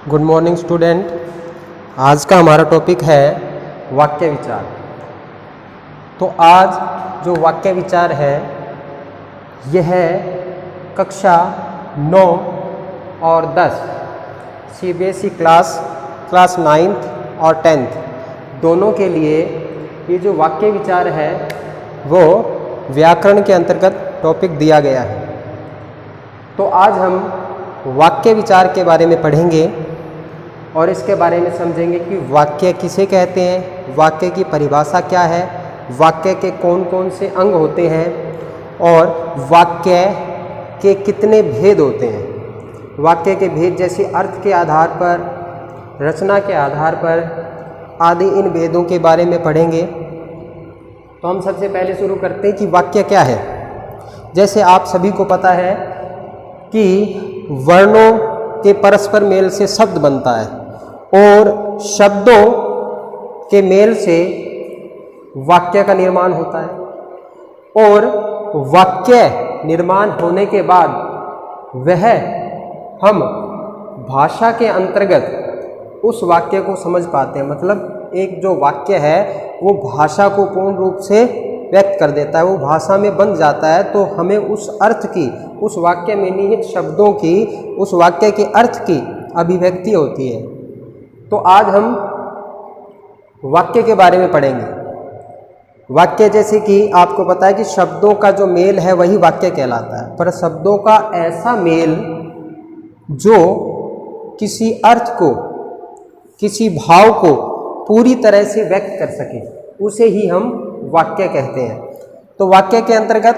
Good morning student. आज का हमारा टॉपिक है वाक्य विचार। तो आज जो वाक्य विचार है यह कक्षा 9 और 10 सीबीएसई क्लास 9th और 10th दोनों के लिए ये जो वाक्य विचार है वो व्याकरण के अंतर्गत टॉपिक दिया गया है। तो आज हम वाक्य विचार के बारे में पढ़ेंगे और इसके बारे में समझेंगे कि वाक्य किसे कहते हैं, वाक्य की परिभाषा क्या है, वाक्य के कौन कौन से अंग होते हैं और वाक्य के कितने भेद होते हैं। वाक्य के भेद जैसे अर्थ के आधार पर, रचना के आधार पर आदि, इन भेदों के बारे में पढ़ेंगे। तो हम सबसे पहले शुरू करते हैं कि वाक्य क्या है। जैसे आप सभी को पता है कि वर्णों के परस्पर मेल से शब्द बनता है और शब्दों के मेल से वाक्य का निर्माण होता है और वाक्य निर्माण होने के बाद वह हम भाषा के अंतर्गत उस वाक्य को समझ पाते हैं। मतलब एक जो वाक्य है वो भाषा को पूर्ण रूप से व्यक्त कर देता है, वो भाषा में बन जाता है। तो हमें उस अर्थ की, उस वाक्य में निहित शब्दों की, उस वाक्य के अर्थ की अभिव्यक्ति होती है। तो आज हम वाक्य के बारे में पढ़ेंगे। वाक्य जैसे कि आपको पता है कि शब्दों का जो मेल है वही वाक्य कहलाता है, पर शब्दों का ऐसा मेल जो किसी अर्थ को, किसी भाव को पूरी तरह से व्यक्त कर सके, उसे ही हम वाक्य कहते हैं। तो वाक्य के अंतर्गत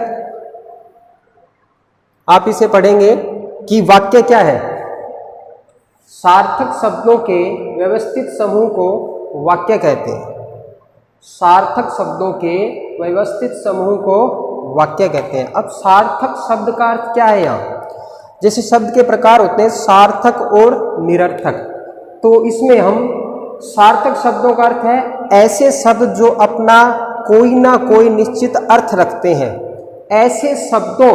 आप इसे पढ़ेंगे कि वाक्य क्या है। सार्थक शब्दों के व्यवस्थित समूह को वाक्य कहते हैं। सार्थक शब्दों के व्यवस्थित समूह को वाक्य कहते हैं। अब सार्थक शब्द का अर्थ क्या है यहाँ? जैसे शब्द के प्रकार होते हैं सार्थक और निरर्थक। तो इसमें हम सार्थक शब्दों का अर्थ है ऐसे शब्द जो अपना कोई ना कोई निश्चित अर्थ रखते हैं। ऐसे शब्दों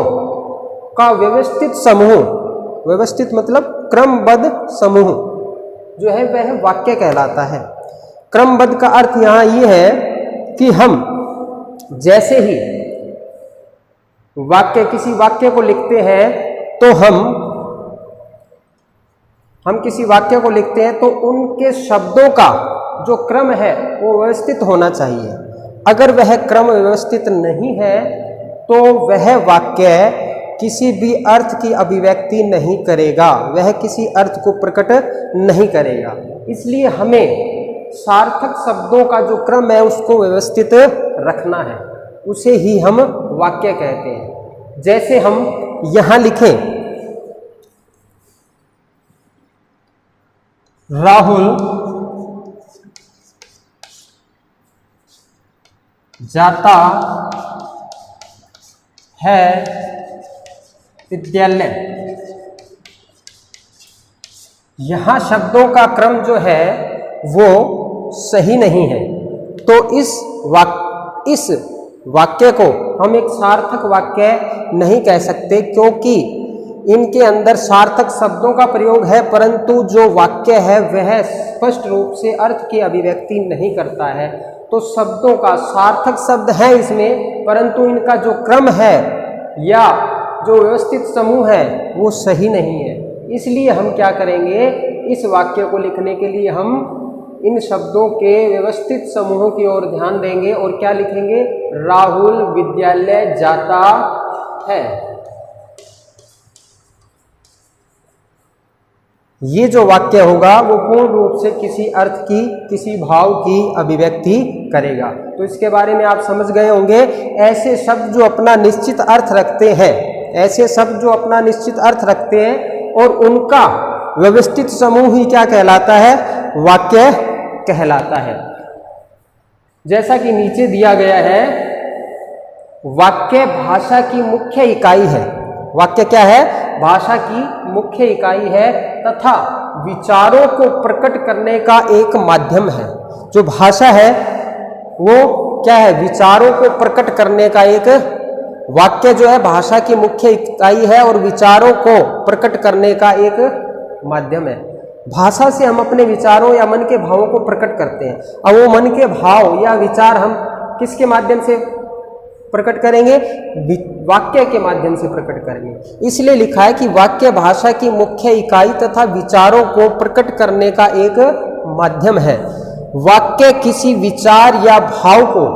का व्यवस्थित समूह, व्यवस्थित मतलब क्रमबद्ध समूह जो है वह वाक्य कहलाता है। क्रमबद्ध का अर्थ यहाँ ये है कि हम जैसे ही वाक्य, किसी वाक्य को लिखते हैं तो हम किसी वाक्य को लिखते हैं तो उनके शब्दों का जो क्रम है वो व्यवस्थित होना चाहिए। अगर वह क्रम व्यवस्थित नहीं है तो वह वाक्य किसी भी अर्थ की अभिव्यक्ति नहीं करेगा, वह किसी अर्थ को प्रकट नहीं करेगा। इसलिए हमें सार्थक शब्दों का जो क्रम है उसको व्यवस्थित रखना है, उसे ही हम वाक्य कहते हैं। जैसे हम यहाँ लिखें राहुल जाता है विद्यालय। यहाँ शब्दों का क्रम जो है वो सही नहीं है। तो इस वाक्य को हम एक सार्थक वाक्य नहीं कह सकते, क्योंकि इनके अंदर सार्थक शब्दों का प्रयोग है परंतु जो वाक्य है वह स्पष्ट रूप से अर्थ की अभिव्यक्ति नहीं करता है। तो शब्दों का सार्थक शब्द है इसमें, परंतु इनका जो क्रम है या जो व्यवस्थित समूह है वो सही नहीं है। इसलिए हम क्या करेंगे, इस वाक्य को लिखने के लिए हम इन शब्दों के व्यवस्थित समूहों की ओर ध्यान देंगे और क्या लिखेंगे, राहुल विद्यालय जाता है। ये जो वाक्य होगा वो पूर्ण रूप से किसी अर्थ की, किसी भाव की अभिव्यक्ति करेगा। तो इसके बारे में आप समझ गए होंगे। ऐसे शब्द जो अपना निश्चित अर्थ रखते हैं, ऐसे शब्द जो अपना निश्चित अर्थ रखते हैं और उनका व्यवस्थित समूह ही क्या कहलाता है, वाक्य कहलाता है। जैसा कि नीचे दिया गया है, वाक्य भाषा की मुख्य इकाई है। वाक्य क्या है? भाषा की मुख्य इकाई है तथा विचारों को प्रकट करने का एक माध्यम है। जो भाषा है वो क्या है? विचारों को प्रकट करने का एक, वाक्य जो है भाषा की मुख्य इकाई है और विचारों को प्रकट करने का एक माध्यम है। भाषा से हम अपने विचारों या मन के भावों को प्रकट करते हैं। अब वो मन के भाव या विचार हम किसके माध्यम से प्रकट करेंगे? वाक्य के माध्यम से प्रकट करेंगे। इसलिए लिखा है कि वाक्य भाषा की मुख्य इकाई तथा विचारों को प्रकट करने का एक माध्यम है। वाक्य किसी विचार या भाव को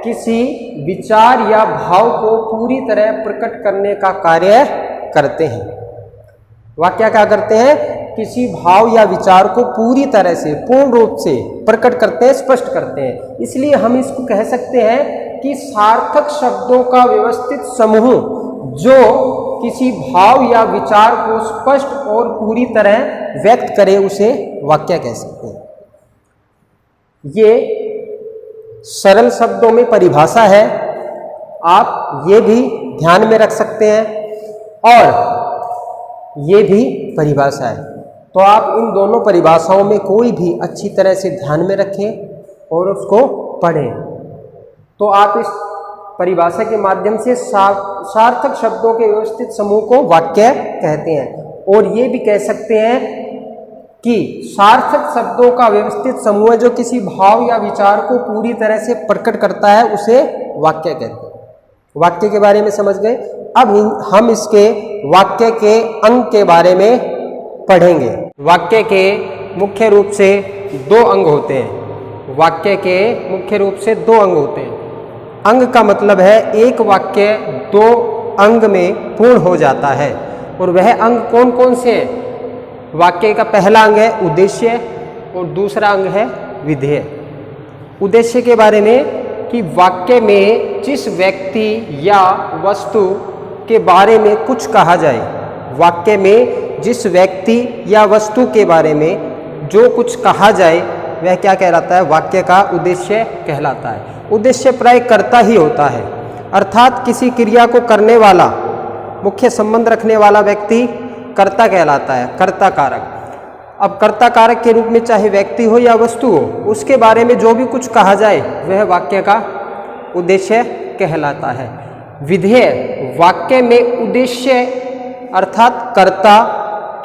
किसी विचार या भाव को पूरी तरह प्रकट करने का कार्य करते हैं। वाक्य क्या करते हैं? किसी भाव या विचार को पूरी तरह से, पूर्ण रूप से प्रकट करते हैं, स्पष्ट करते हैं। इसलिए हम इसको कह सकते हैं कि सार्थक शब्दों का व्यवस्थित समूह जो किसी भाव या विचार को स्पष्ट और पूरी तरह व्यक्त करे, उसे वाक्य कह सकते हैं। ये सरल शब्दों में परिभाषा है, आप ये भी ध्यान में रख सकते हैं और ये भी परिभाषा है। तो आप इन दोनों परिभाषाओं में कोई भी अच्छी तरह से ध्यान में रखें और उसको पढ़ें, तो आप इस परिभाषा के माध्यम से सार्थक शब्दों के व्यवस्थित समूह को वाक्य कहते हैं। और ये भी कह सकते हैं कि सार्थक शब्दों का व्यवस्थित समूह जो किसी भाव या विचार को पूरी तरह से प्रकट करता है, उसे वाक्य कहते हैं। वाक्य के बारे में समझ गए। अब हम इसके वाक्य के अंग के बारे में पढ़ेंगे। वाक्य के मुख्य रूप से दो अंग होते हैं। वाक्य के मुख्य रूप से दो अंग होते हैं। अंग का मतलब है एक वाक्य दो अंग में पूर्ण हो जाता है। और वह अंग कौन कौन से हैं? वाक्य का पहला अंग है उद्देश्य और दूसरा अंग है विधेय। उद्देश्य के बारे में कि वाक्य में जिस व्यक्ति या वस्तु के बारे में कुछ कहा जाए, वाक्य में जिस व्यक्ति या वस्तु के बारे में जो कुछ कहा जाए वह क्या कहलाता है? वाक्य का उद्देश्य कहलाता है। उद्देश्य प्राय कर्ता ही होता है, अर्थात किसी क्रिया को करने वाला, मुख्य संबंध रखने वाला व्यक्ति कर्ता कहलाता है, कर्ता कारक। अब कर्ता कारक के रूप में चाहे व्यक्ति हो या वस्तु हो, उसके बारे में जो भी कुछ कहा जाए वह वाक्य का उद्देश्य कहलाता है। विधेय वाक्य में उद्देश्य अर्थात कर्ता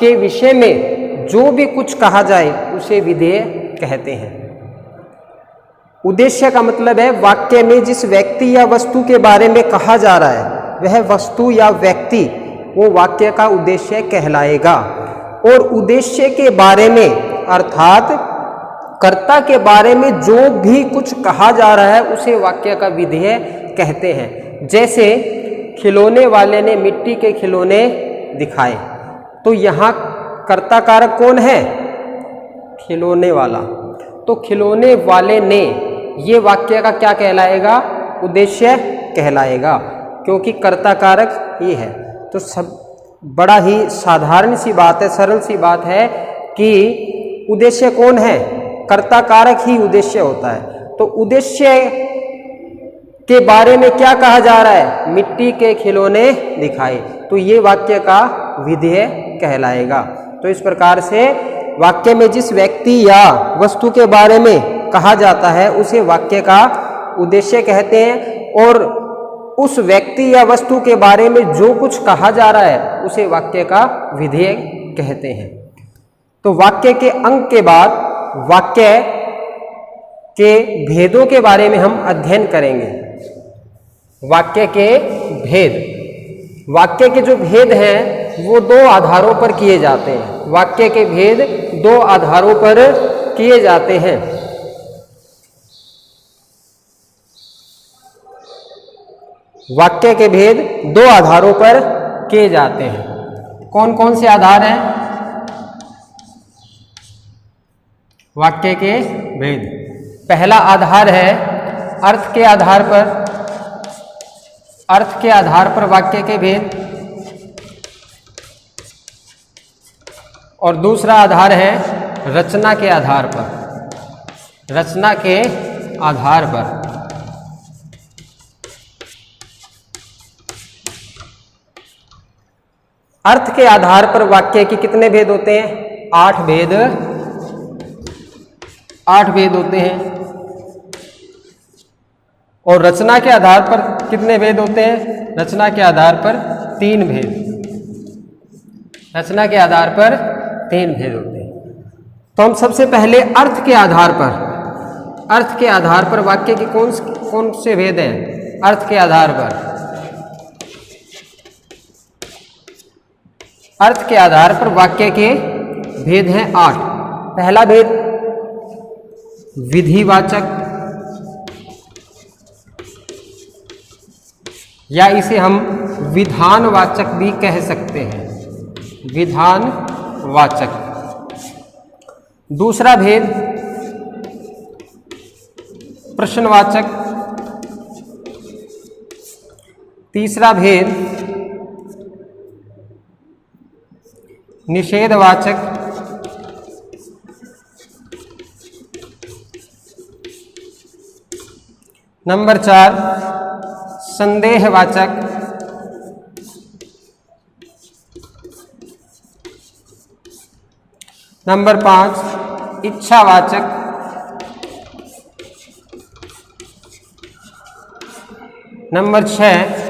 के विषय में जो भी कुछ कहा जाए उसे विधेय कहते हैं। उद्देश्य का मतलब है वाक्य में जिस व्यक्ति या वस्तु के बारे में कहा जा रहा है वह वस्तु या व्यक्ति वो वाक्य का उद्देश्य कहलाएगा। और उद्देश्य के बारे में अर्थात कर्ता के बारे में जो भी कुछ कहा जा रहा है उसे वाक्य का विधेय कहते हैं। जैसे खिलौने वाले ने मिट्टी के खिलौने दिखाए, तो यहाँ कर्ता कारक कौन है? खिलौने वाला। तो खिलौने वाले ने, ये वाक्य का क्या कहलाएगा? उद्देश्य कहलाएगा, क्योंकि कर्ता कारक ये है। तो सब बड़ा ही साधारण सी बात है, सरल सी बात है कि उद्देश्य कौन है? कर्ता कारक ही उद्देश्य होता है। तो उद्देश्य के बारे में क्या कहा जा रहा है? मिट्टी के खिलौने दिखाए, तो ये वाक्य का विधेय कहलाएगा। तो इस प्रकार से वाक्य में जिस व्यक्ति या वस्तु के बारे में कहा जाता है उसे वाक्य का उद्देश्य कहते हैं। और उस व्यक्ति या वस्तु के बारे में जो कुछ कहा जा रहा है उसे वाक्य का विधेय कहते हैं। तो वाक्य के अंग के बाद वाक्य के भेदों के बारे में हम अध्ययन करेंगे। वाक्य के भेद, वाक्य के जो भेद हैं वो दो आधारों पर किए जाते हैं। वाक्य के भेद दो आधारों पर किए जाते हैं। वाक्य के भेद दो आधारों पर किए जाते हैं। कौन कौन से आधार हैं वाक्य के भेद? पहला आधार है अर्थ के आधार पर, अर्थ के आधार पर वाक्य के भेद। और दूसरा आधार है रचना के आधार पर, रचना के आधार पर। अर्थ के आधार पर वाक्य के कितने भेद होते हैं? 8 भेद, 8 भेद होते हैं। और रचना के आधार पर कितने भेद होते हैं? रचना के आधार पर 3 भेद, रचना के आधार पर 3 भेद होते हैं। तो हम सबसे पहले अर्थ के आधार पर वाक्य के कौन से भेद हैं? अर्थ के आधार पर वाक्य के भेद हैं 8। पहला भेद विधिवाचक, या इसे हम विधानवाचक भी कह सकते हैं, विधानवाचक। दूसरा भेद प्रश्नवाचक। तीसरा भेद निषेधवाचक। नंबर 4 संदेहवाचक। नंबर 5 इच्छावाचक। नंबर 6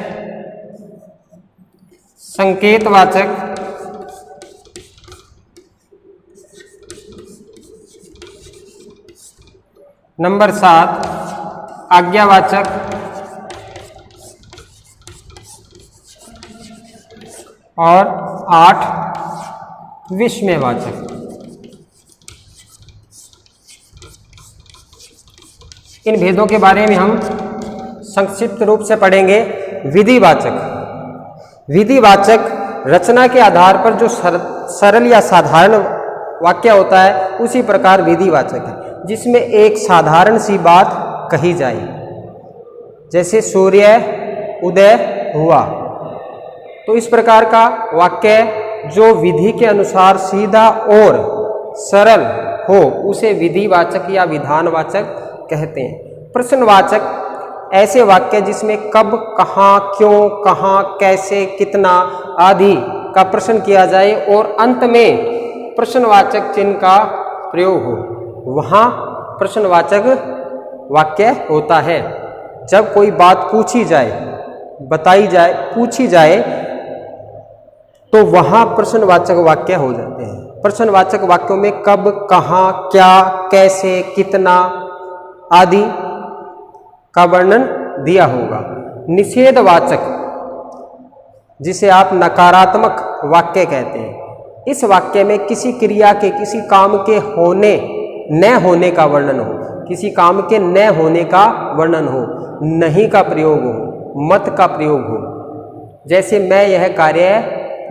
संकेतवाचक। नंबर 7 आज्ञावाचक। और 8 विस्मयवाचक। इन भेदों के बारे में हम संक्षिप्त रूप से पढ़ेंगे। विधिवाचक रचना के आधार पर जो सरल या साधारण वाक्य होता है, उसी प्रकार विधिवाचक है, जिसमें एक साधारण सी बात कही जाए, जैसे सूर्य उदय हुआ। तो इस प्रकार का वाक्य जो विधि के अनुसार सीधा और सरल हो, उसे विधिवाचक या विधानवाचक कहते हैं। प्रश्नवाचक ऐसे वाक्य जिसमें कब, कहाँ, क्यों, कहाँ, कैसे, कितना आदि का प्रश्न किया जाए और अंत में प्रश्नवाचक चिन्ह का प्रयोग हो, वहाँ प्रश्नवाचक वाक्य होता है। जब कोई बात पूछी जाए, बताई जाए, पूछी जाए, तो वहाँ प्रश्नवाचक वाक्य हो जाते हैं। प्रश्नवाचक वाक्यों में कब, कहाँ, क्या, कैसे, कितना आदि का वर्णन दिया होगा। निषेधवाचक जिसे आप नकारात्मक वाक्य कहते हैं, इस वाक्य में किसी क्रिया के, किसी काम के होने न होने का वर्णन हो, किसी काम के न होने का वर्णन हो, नहीं का प्रयोग हो, मत का प्रयोग हो। जैसे मैं यह कार्य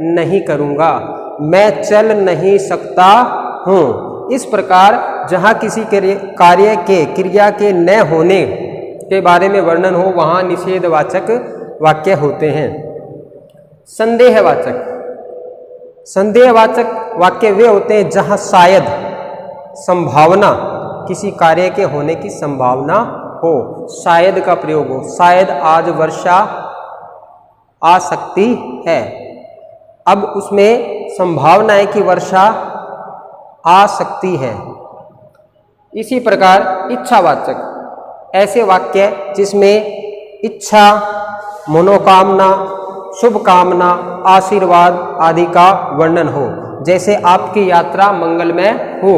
नहीं करूँगा, मैं चल नहीं सकता हूँ। इस प्रकार जहाँ किसी कार्य के, क्रिया के न होने के बारे में वर्णन हो, वहाँ निषेधवाचक वाक्य होते हैं। संदेहवाचक वाक्य वे होते हैं जहाँ शायद, संभावना, किसी कार्य के होने की संभावना हो, शायद का प्रयोग हो। शायद आज वर्षा आ सकती है, अब उसमें संभावना है कि वर्षा आ सकती है। इसी प्रकार इच्छावाचक ऐसे वाक्य जिसमें इच्छा, मनोकामना, शुभ कामना, आशीर्वाद आदि का वर्णन हो, जैसे आपकी यात्रा मंगलमय हो,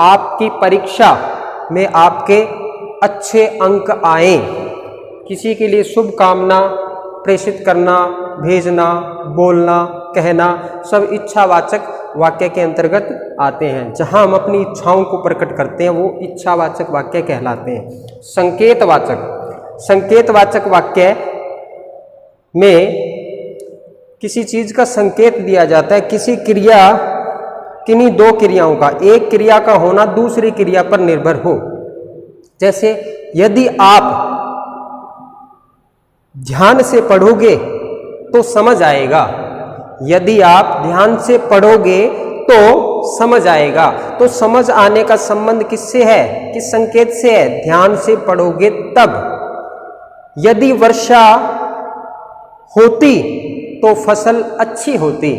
आपकी परीक्षा में आपके अच्छे अंक आए, किसी के लिए शुभ कामना प्रेषित करना, भेजना, बोलना, कहना, सब इच्छावाचक वाक्य के अंतर्गत आते हैं। जहां हम अपनी इच्छाओं को प्रकट करते हैं, वो इच्छावाचक वाक्य कहलाते हैं। संकेतवाचक वाक्य में किसी चीज का संकेत दिया जाता है, किसी क्रिया, किन्हीं दो क्रियाओं का, एक क्रिया का होना दूसरी क्रिया पर निर्भर हो। जैसे यदि आप ध्यान से पढ़ोगे तो समझ आएगा, यदि आप ध्यान से पढ़ोगे तो समझ आएगा। तो समझ आने का संबंध किससे है, किस संकेत से है? ध्यान से पढ़ोगे तब। यदि वर्षा होती तो फसल अच्छी होती,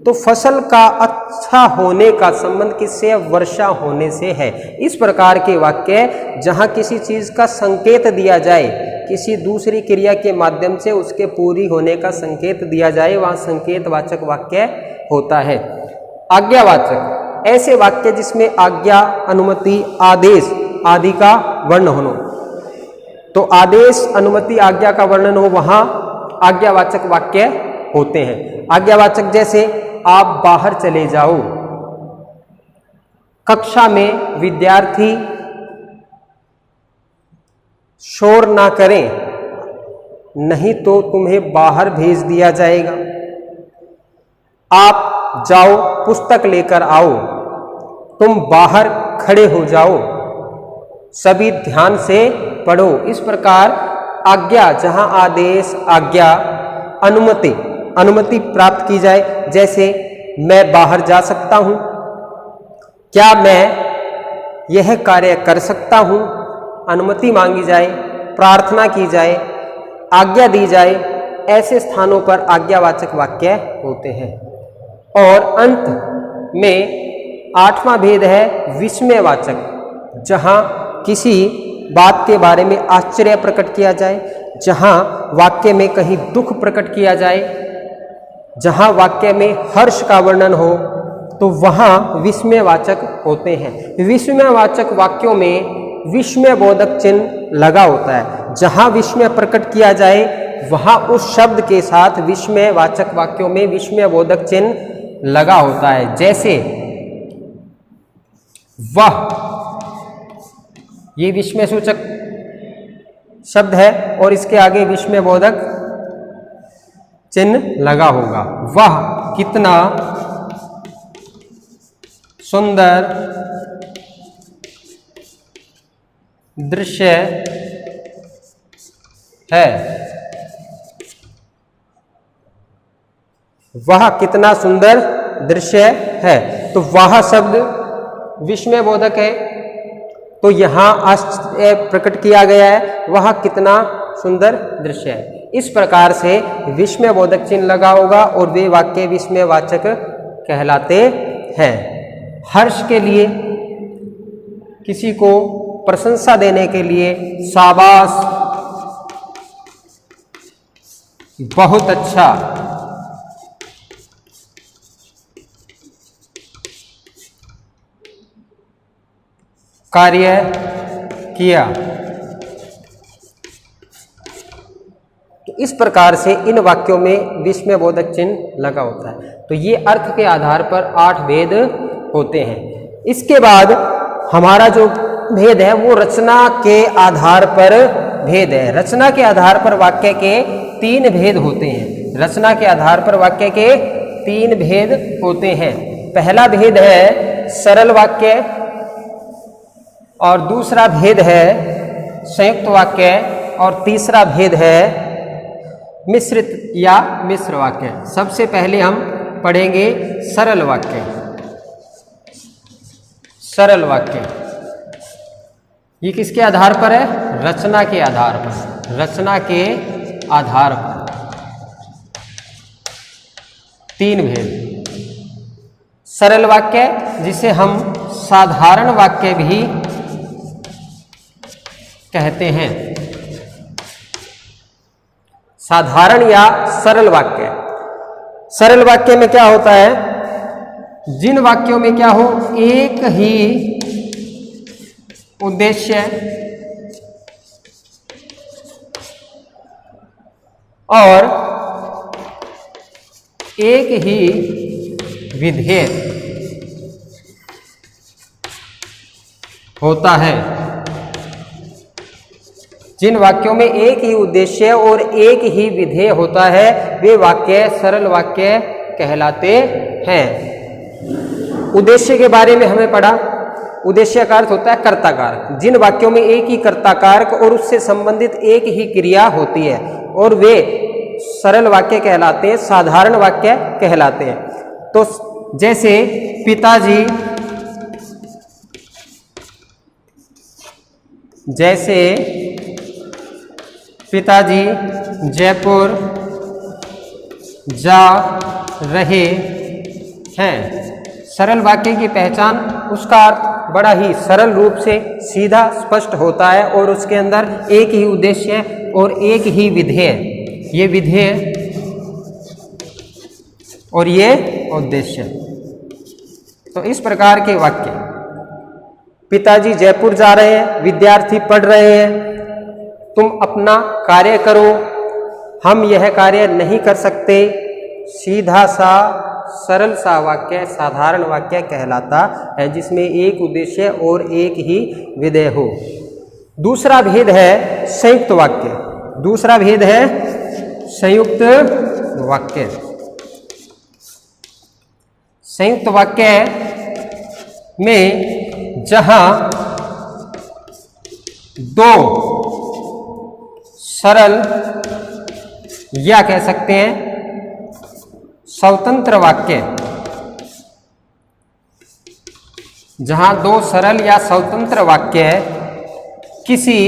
तो फसल का अच्छा होने का संबंध किससे है? वर्षा होने से है। इस प्रकार के वाक्य जहां किसी चीज का संकेत दिया जाए, किसी दूसरी क्रिया के माध्यम से उसके पूरी होने का संकेत दिया जाए, वहाँ संकेतवाचक वाक्य होता है। आज्ञावाचक, ऐसे वाक्य जिसमें आज्ञा, अनुमति, आदेश आदि का वर्ण हो। तो आदेश, अनुमति, आज्ञा का वर्णन हो, वहाँ आज्ञावाचक वाक्य होते हैं। आज्ञावाचक जैसे आप बाहर चले जाओ, कक्षा में विद्यार्थी शोर ना करें, नहीं तो तुम्हें बाहर भेज दिया जाएगा। आप जाओ, पुस्तक लेकर आओ, तुम बाहर खड़े हो जाओ, सभी ध्यान से पढ़ो। इस प्रकार आज्ञा, जहां आदेश, आज्ञा, अनुमति प्राप्त की जाए, जैसे मैं बाहर जा सकता हूं, क्या मैं यह कार्य कर सकता हूं, अनुमति मांगी जाए, प्रार्थना की जाए, आज्ञा दी जाए, ऐसे स्थानों पर आज्ञावाचक वाक्य होते हैं। और अंत में 8वां भेद है विस्मयवाचक, जहां किसी बात के बारे में आश्चर्य प्रकट किया जाए, जहां वाक्य में कहीं दुख प्रकट किया जाए, जहां वाक्य में हर्ष का वर्णन हो, तो वहां विस्मयवाचक होते हैं। विस्मयवाचक वाक्यों में विस्मयबोधक चिन्ह लगा होता है। जहां विस्मय प्रकट किया जाए, वहां उस शब्द के साथ विस्मयवाचक वाक्यों में विस्मयबोधक चिन्ह लगा होता है। जैसे वह, ये विस्मय सूचक शब्द है और इसके आगे विस्मयबोधक चिन्ह लगा होगा। वह कितना सुंदर दृश्य है। वह कितना सुंदर दृश्य है। तो वह शब्द विस्मयबोधक है, तो यहां आश्चर्य प्रकट किया गया है, वह कितना सुंदर दृश्य है। इस प्रकार से विस्मयबोधक चिन्ह लगा होगा और वे वाक्य विस्मयवाचक कहलाते हैं। हर्ष के लिए, किसी को प्रशंसा देने के लिए, शाबाश, बहुत अच्छा, कार्य किया। तो इस प्रकार से इन वाक्यों में विस्मयबोधक चिन्ह लगा होता है। तो ये अर्थ के आधार पर 8 भेद होते हैं। इसके बाद हमारा जो भेद है वो रचना के आधार पर भेद है। रचना के आधार पर वाक्य के 3 भेद होते हैं। रचना के आधार पर वाक्य के 3 भेद होते हैं। पहला भेद है सरल वाक्य, और दूसरा भेद है संयुक्त वाक्य, और तीसरा भेद है मिश्रित या मिश्र वाक्य। सबसे पहले हम पढ़ेंगे सरल वाक्य। सरल वाक्य ये किसके आधार पर है? रचना के आधार पर। रचना के आधार पर 3 भेद। सरल वाक्य, जिसे हम साधारण वाक्य भी कहते हैं। साधारण या सरल वाक्य। सरल वाक्य में क्या होता है? जिन वाक्यों में क्या हो, एक ही उद्देश्य और एक ही विधेय होता है। जिन वाक्यों में एक ही उद्देश्य और एक ही विधेय होता है, वे वाक्य सरल वाक्य कहलाते हैं। उद्देश्य के बारे में हमें पढ़ा। उद्देश्य का अर्थ होता है कर्ता कारक। जिन वाक्यों में एक ही कर्ता कारक और उससे संबंधित एक ही क्रिया होती है, और वे सरल वाक्य कहलाते हैं, साधारण वाक्य कहलाते हैं। तो जैसे पिताजी, जैसे पिताजी जयपुर जा रहे हैं। सरल वाक्य की पहचान, उसका अर्थ बड़ा ही सरल रूप से सीधा स्पष्ट होता है और उसके अंदर एक ही उद्देश्य और एक ही विधेय, ये विधेय और ये उद्देश्य। तो इस प्रकार के वाक्य, पिताजी जयपुर जा रहे हैं, विद्यार्थी पढ़ रहे हैं, तुम अपना कार्य करो, हम यह कार्य नहीं कर सकते, सीधा सा सरल सा वाक्य साधारण वाक्य कहलाता है, जिसमें एक उद्देश्य और एक ही विधेय हो। दूसरा भेद है संयुक्त वाक्य। दूसरा भेद है संयुक्त वाक्य। संयुक्त वाक्य में जहां दो सरल या कह सकते हैं स्वतंत्र वाक्य, जहां दो सरल या स्वतंत्र वाक्य किसी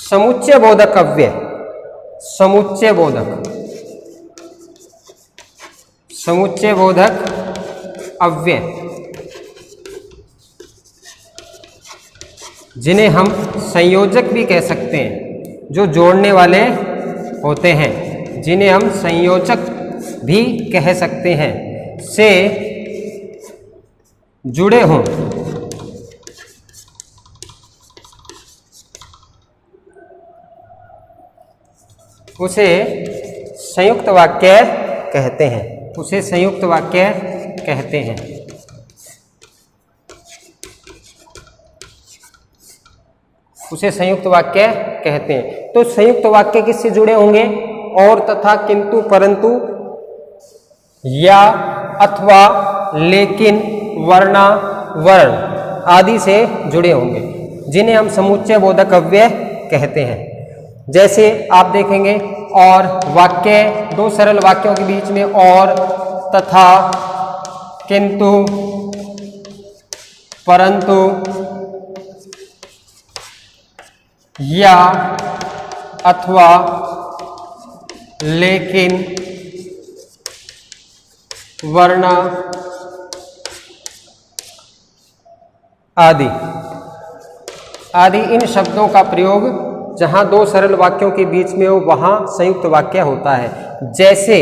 समुच्चय बोधक अव्यय, समुच्चय बोधक अव्यय, जिन्हें हम संयोजक भी कह सकते हैं, जो जोड़ने वाले होते हैं, जिन्हें हम संयोजक भी कह सकते हैं, से जुड़े हों, उसे संयुक्त वाक्य कहते हैं। उसे संयुक्त वाक्य कहते हैं। उसे संयुक्त वाक्य कहते हैं। तो संयुक्त वाक्य किससे जुड़े होंगे? और, तथा, किंतु, परंतु, या, अथवा, लेकिन, वर्णा, वर्ण आदि से जुड़े होंगे, जिन्हें हम समुच्चय बोधक अव्यय कहते हैं। जैसे आप देखेंगे, और वाक्य, दो सरल वाक्यों के बीच में और, तथा, किंतु, परंतु, या, अथवा, लेकिन, वरना आदि इन शब्दों का प्रयोग जहां दो सरल वाक्यों के बीच में हो वहां संयुक्त वाक्य होता है। जैसे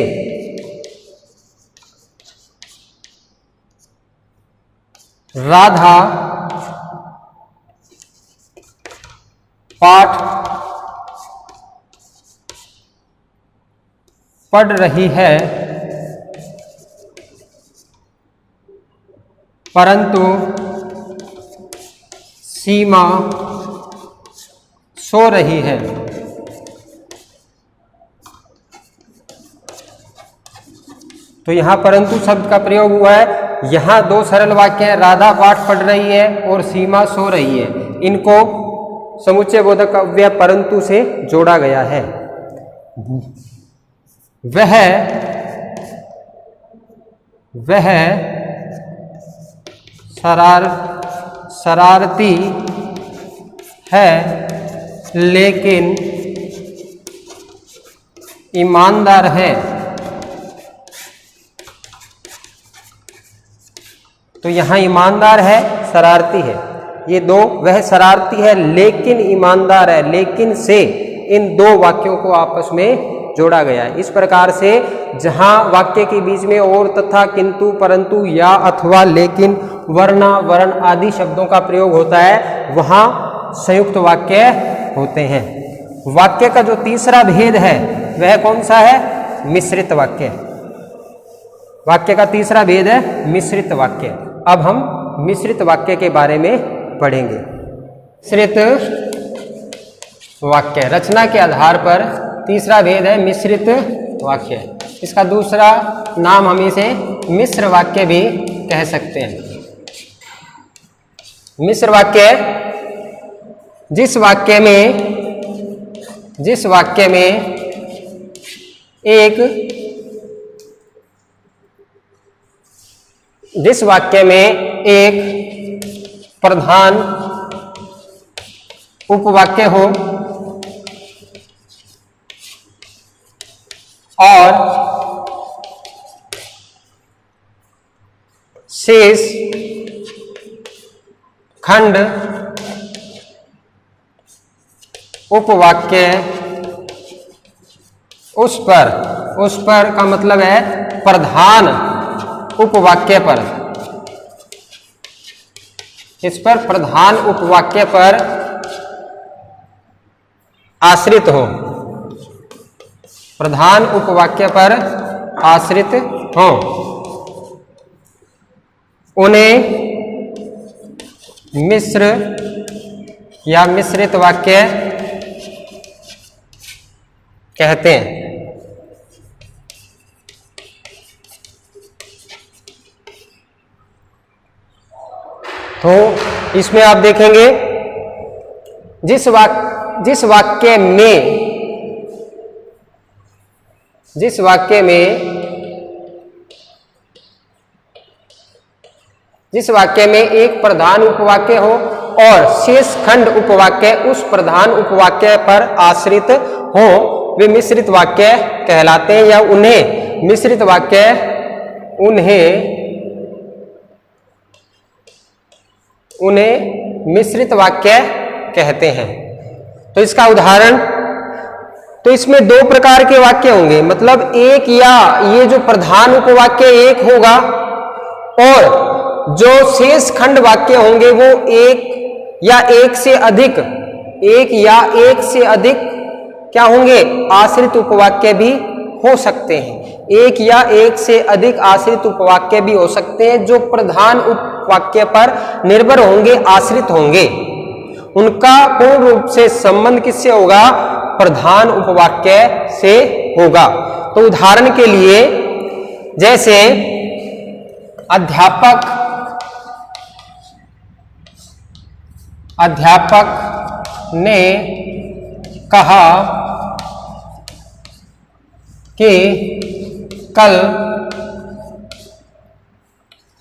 राधा पाठ पढ़ रही है, परंतु सीमा सो रही है। तो यहां परंतु शब्द का प्रयोग हुआ है। यहां दो सरल वाक्य हैं, राधा पाठ पढ़ रही है और सीमा सो रही है। इनको समुच्चय बोधक अव्यय परंतु से जोड़ा गया है। वह शरारती है लेकिन ईमानदार है। तो यहां ईमानदार है, शरारती है, ये दो, वह शरारती है लेकिन ईमानदार है, लेकिन से इन दो वाक्यों को आपस में जोड़ा गया है। इस प्रकार से जहां वाक्य के बीच में और, तथा, किंतु, परंतु, या, अथवा, लेकिन, वर्णा, वर्ण आदि शब्दों का प्रयोग होता है, वहां संयुक्त वाक्य होते हैं। वाक्य का जो तीसरा भेद है वह कौन सा है? मिश्रित वाक्य। वाक्य का तीसरा भेद है मिश्रित वाक्य। अब हम मिश्रित वाक्य के बारे में पढ़ेंगे। मिश्रित वाक्य रचना के आधार पर तीसरा भेद है मिश्रित वाक्य। इसका दूसरा नाम हम इसे मिश्र वाक्य भी कह सकते हैं। मिश्र वाक्य जिस वाक्य में एक प्रधान उपवाक्य हो और शेष खंड उपवाक्य उस पर का मतलब है प्रधान उपवाक्य पर, इस पर प्रधान उपवाक्य पर आश्रित हो, प्रधान उपवाक्य पर आश्रित हो, उन्हें मिश्र या मिश्रित वाक्य कहते हैं। तो इसमें आप देखेंगे जिस वाक्य में एक प्रधान उपवाक्य हो और शेष खंड उपवाक्य उस प्रधान उपवाक्य पर आश्रित हो, वे मिश्रित वाक्य कहलाते हैं, या उन्हें मिश्रित वाक्य कहते हैं। तो इसका उदाहरण, तो इसमें दो प्रकार के वाक्य होंगे, मतलब एक या ये जो प्रधान उपवाक्य एक होगा और जो शेष खंड वाक्य होंगे वो एक या एक से अधिक क्या होंगे, आश्रित उपवाक्य भी हो सकते हैं। एक या एक से अधिक आश्रित उपवाक्य भी हो सकते हैं जो प्रधान उपवाक्य पर निर्भर होंगे, आश्रित होंगे। उनका पूर्ण रूप से संबंध किससे होगा, प्रधान उपवाक्य से होगा। तो उदाहरण के लिए जैसे अध्यापक ने कहा कि कल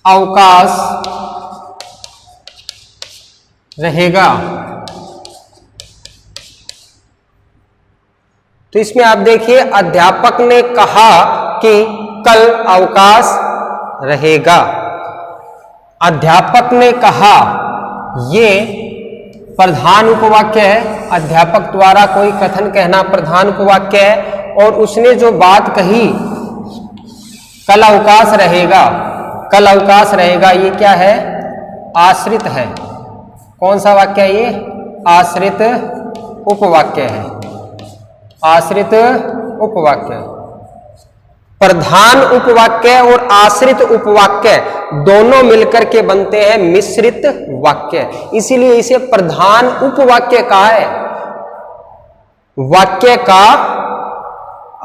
अवकाश रहेगा। तो इसमें आप देखिए अध्यापक ने कहा कि कल अवकाश रहेगा। अध्यापक ने कहा, ये प्रधान उपवाक्य है, अध्यापक द्वारा कोई कथन कहना प्रधान उपवाक्य है, और उसने जो बात कही कल अवकाश रहेगा, ये क्या है, आश्रित है। कौन सा वाक्य है ये, आश्रित उपवाक्य है, आश्रित उपवाक्य। प्रधान उपवाक्य और आश्रित उपवाक्य दोनों मिलकर के बनते हैं मिश्रित वाक्य, इसीलिए इसे प्रधान उपवाक्य कहा है। वाक्य का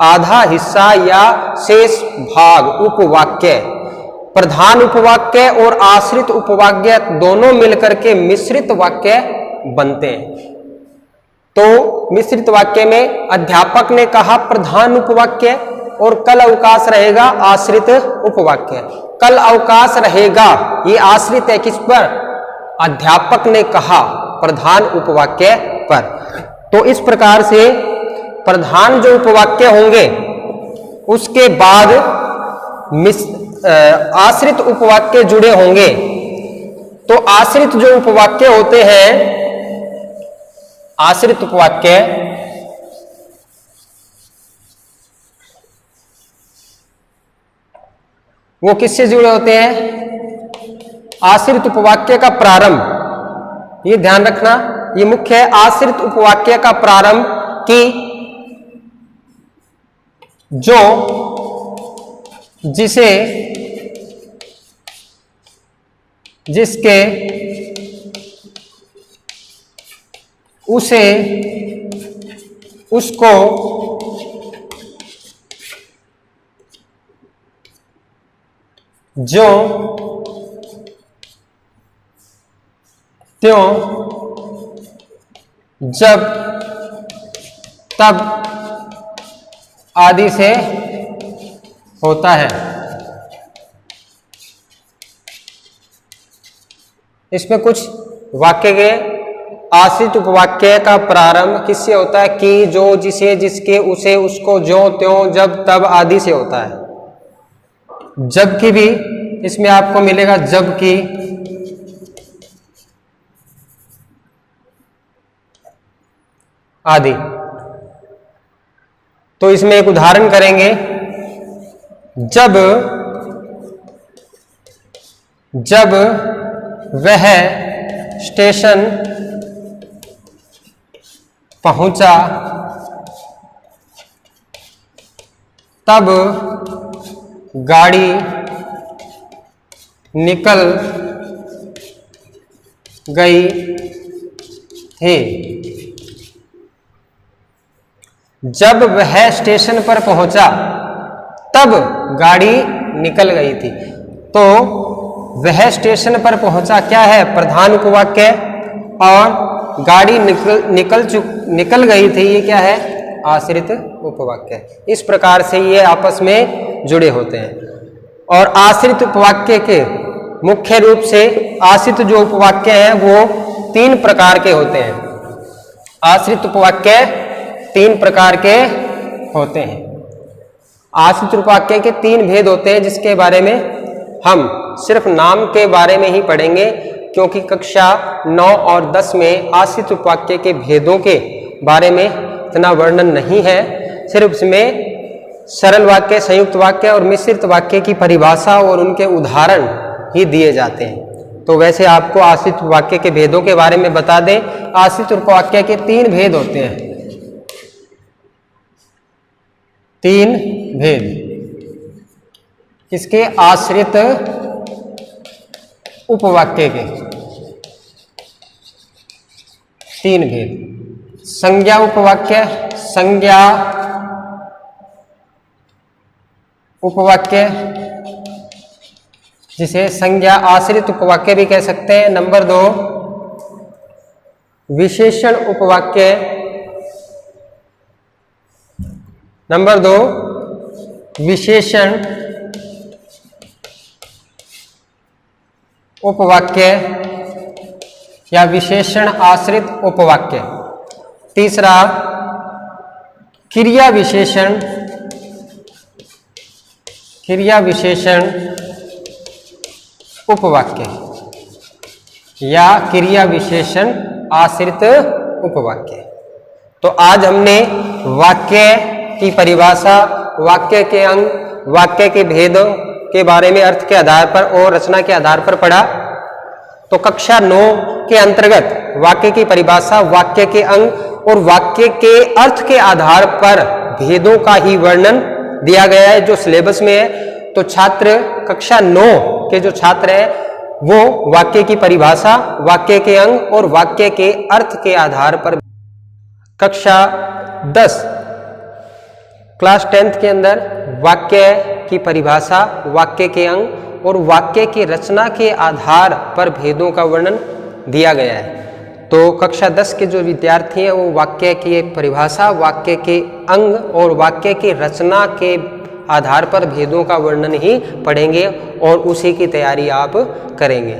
आधा हिस्सा या शेष भाग उपवाक्य, प्रधान उपवाक्य और आश्रित उपवाक्य दोनों मिलकर के मिश्रित वाक्य बनते हैं। तो मिश्रित वाक्य में अध्यापक ने कहा प्रधान उपवाक्य और कल अवकाश रहेगा आश्रित उपवाक्य। कल अवकाश रहेगा ये आश्रित है किस पर, अध्यापक ने कहा प्रधान उपवाक्य पर। तो इस प्रकार से प्रधान जो उपवाक्य होंगे उसके बाद आश्रित उपवाक्य जुड़े होंगे। तो आश्रित जो उपवाक्य होते हैं, आश्रित उपवाक्य वो किससे जुड़े होते हैं, आश्रित उपवाक्य का प्रारंभ, ये ध्यान रखना, ये मुख्य है। आश्रित उपवाक्य का प्रारंभ कि जो जिसके उसे उसको जो त्यों जब तब आदि से होता है। इसमें कुछ वाक्य के आश्रित उपवाक्य का प्रारंभ किससे होता है, कि जो जिसे जिसके उसे उसको जो त्यों जब तब आदि से होता है। जबकि भी इसमें आपको मिलेगा जबकि, आदि। तो इसमें एक उदाहरण करेंगे। जब वह स्टेशन पहुंचा तब गाड़ी निकल गई थी। जब वह स्टेशन पर पहुंचा तब गाड़ी निकल गई थी। तो वह स्टेशन पर पहुंचा क्या है? प्रधान उपवाक्य। और गाड़ी निकल गई थी, ये क्या है? आश्रित उपवाक्य। इस प्रकार से ये आपस में जुड़े होते हैं। और आश्रित उपवाक्य के मुख्य रूप से आश्रित जो उपवाक्य हैं वो 3 प्रकार के होते हैं। आश्रित उपवाक्य 3 प्रकार के होते हैं। आश्रित उपवाक्य के 3 भेद होते हैं, जिसके बारे में हम सिर्फ नाम के बारे में ही पढ़ेंगे, क्योंकि कक्षा 9 और 10 में आश्रित उपवाक्य के भेदों के बारे में इतना वर्णन नहीं है। सिर्फ इसमें सरल वाक्य, संयुक्त वाक्य और मिश्रित वाक्य की परिभाषा और उनके उदाहरण ही दिए जाते हैं। तो वैसे आपको आश्रित वाक्य के भेदों के बारे में बता दें। आश्रित उपवाक्य के 3 भेद होते हैं। 3 भेद इसके आश्रित उपवाक्य के 3 भेद। संज्ञा उपवाक्य, संज्ञा उपवाक्य जिसे संज्ञा आश्रित उपवाक्य भी कह सकते हैं। नंबर 2 विशेषण उपवाक्य। नंबर 2 विशेषण उपवाक्य या विशेषण आश्रित उपवाक्य। तीसरा क्रिया विशेषण, क्रिया विशेषण उपवाक्य या क्रिया विशेषण आश्रित उपवाक्य। तो आज हमने वाक्य की परिभाषा, वाक्य के अंग, वाक्य के भेदों के बारे में अर्थ के आधार पर और रचना के आधार पर पढ़ा। तो कक्षा 9 के अंतर्गत वाक्य की परिभाषा, वाक्य के अंग और वाक्य के अर्थ के आधार पर भेदों का ही वर्णन दिया गया है, जो सिलेबस में है। तो छात्र कक्षा 9 के जो छात्र हैं वो वाक्य की परिभाषा, वाक्य के अंग और वाक्य के अर्थ के आधार पर कक्षा 10 क्लास 10th के अंदर वाक्य की परिभाषा, वाक्य के अंग और वाक्य की रचना के आधार पर भेदों का वर्णन दिया गया है। तो कक्षा 10 के जो विद्यार्थी हैं वो वाक्य की परिभाषा, वाक्य के अंग और वाक्य की रचना के आधार पर भेदों का वर्णन ही पढ़ेंगे और उसी की तैयारी आप करेंगे।